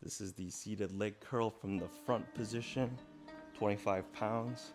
This is the seated leg curl from the front position, 25 pounds.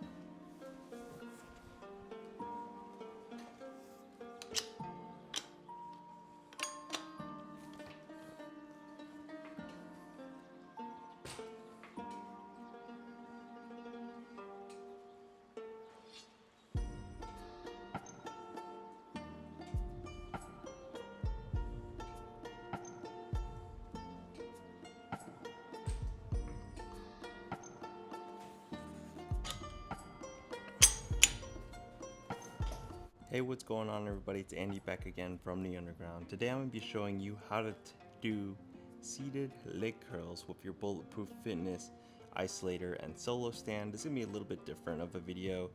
Hey, what's going on everybody? It's Andy back again from the underground. Today I'm going to be showing you how to do seated leg curls with your Bulletproof Fitness Isolator and solo stand. This is going to be a little bit different of a video.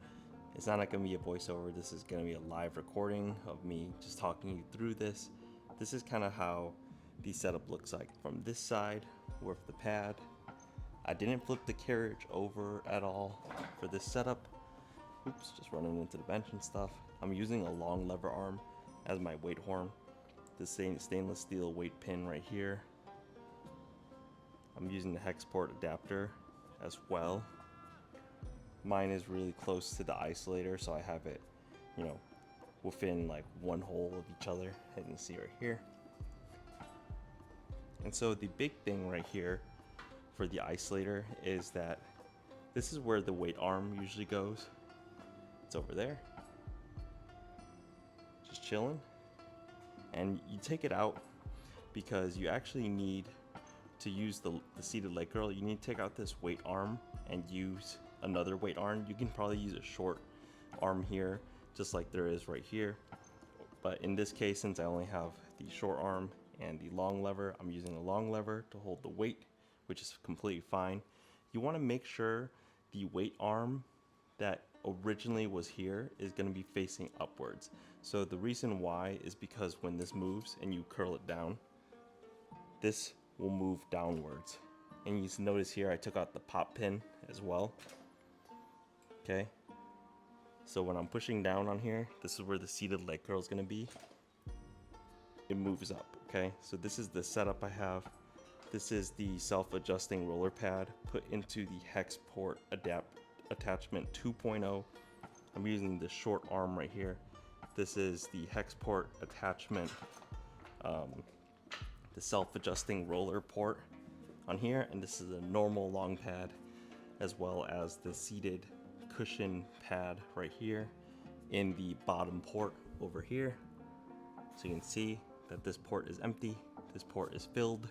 It's not going to be a voiceover. This is going to be a live recording of me just talking you through this. This is kind of how the setup looks like from this side with the pad. I didn't flip the carriage over at all for this setup. Oops, just running into the bench and stuff. I'm using a long lever arm as my weight horn. The stainless steel weight pin right here. I'm using the Hex Port adapter as well. Mine is really close to the Isolator, so I have it, within like one hole of each other, as you can see right here. And so the big thing right here for the Isolator is that this is where the weight arm usually goes. It's over there, just chilling, and you take it out because you actually need to use the seated leg curl. You need to take out this weight arm and use another weight arm. You can probably use a short arm here, just like there is right here, but in this case, since I only have the short arm and the long lever, I'm using a long lever to hold the weight, which is completely fine. You want to make sure the weight arm that originally was here is going to be facing upwards. So the reason why is because when this moves and you curl it down, this will move downwards. And you notice here I took out the pop pin as well. Okay, so when I'm pushing down on here, this is where the seated leg curl is going to be. It moves up. Okay, so this is the setup I have. This is the self-adjusting roller pad put into the Hex Port Attachment 2.0. I'm using the short arm right here. This is the Hex Port Attachment, the self-adjusting roller port on here, and this is a normal long pad, as well as the seated cushion pad right here in the bottom port over here. So you can see that this port is empty, this port is filled,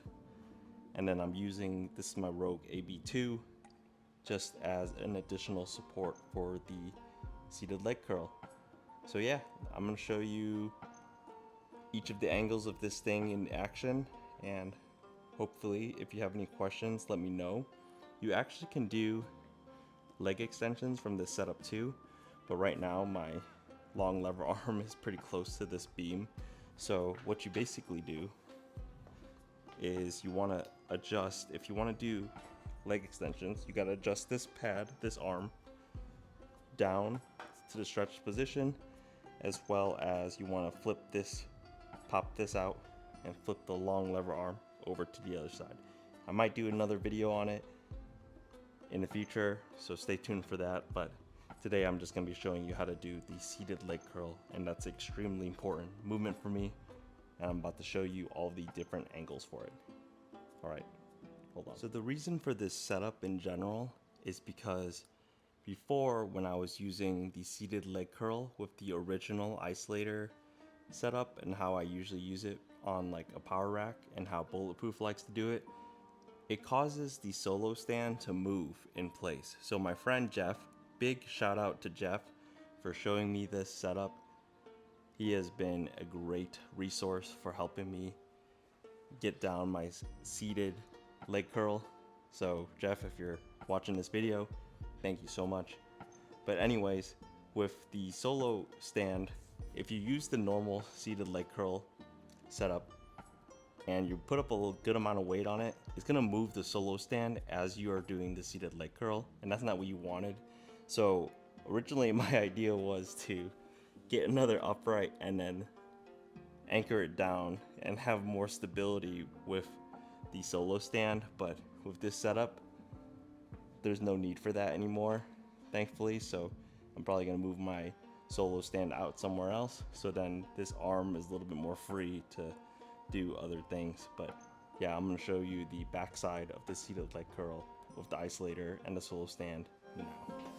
and then I'm using, this is my Rogue AB2, just as an additional support for the seated leg curl. So yeah, I'm going to show you each of the angles of this thing in action, and hopefully if you have any questions, let me know. You actually can do leg extensions from this setup too, but right now my long lever arm is pretty close to this beam. So what you basically do is you want to adjust, if you want to do leg extensions, you got to adjust this pad, this arm, down to the stretched position, as well as you want to flip this, pop this out, and flip the long lever arm over to the other side. I might do another video on it in the future, so stay tuned for that, but today I'm just going to be showing you how to do the seated leg curl, and that's extremely important movement for me, and I'm about to show you all the different angles for it. Alright, hold on. So the reason for this setup in general is because before, when I was using the seated leg curl with the original Isolator setup and how I usually use it on like a power rack and how Bulletproof likes to do it, it causes the solo stand to move in place. So my friend Jeff, big shout out to Jeff for showing me this setup. He has been a great resource for helping me get down my seated leg curl. So Jeff, if you're watching this video, thank you so much. But anyways, with the solo stand, if you use the normal seated leg curl setup and you put up a good amount of weight on it, it's gonna move the solo stand as you are doing the seated leg curl, and that's not what you wanted. So originally my idea was to get another upright and then anchor it down and have more stability with the solo stand, but with this setup, there's no need for that anymore, thankfully. So I'm probably gonna move my solo stand out somewhere else, so then this arm is a little bit more free to do other things. But yeah, I'm gonna show you the backside of the seated leg curl with the isolator and the solo stand now.